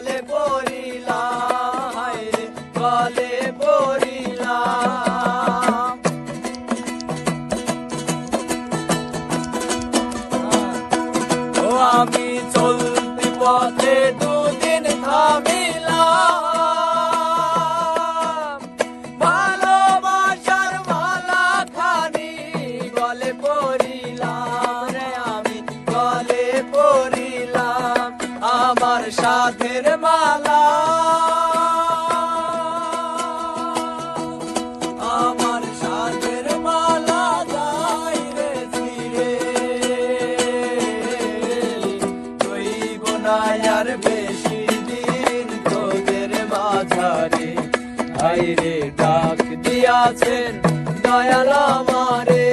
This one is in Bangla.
গলে পড়িলাম, হায়রে গলে পড়িলাম। ও আমি চলতি পথে দুদিন থামিলাম, ভালোবাসার মালা খানি গলে পড়িলাম রে, আমি গলে পড়িলাম। আমার সাধের মালা, আমার সাধের মালা যাই রে ছিঁড়ে, রইব না আর বেশি দিন তোদের মাঝারে। হায়রে ডাক দিয়াছেন দয়াল আমারে।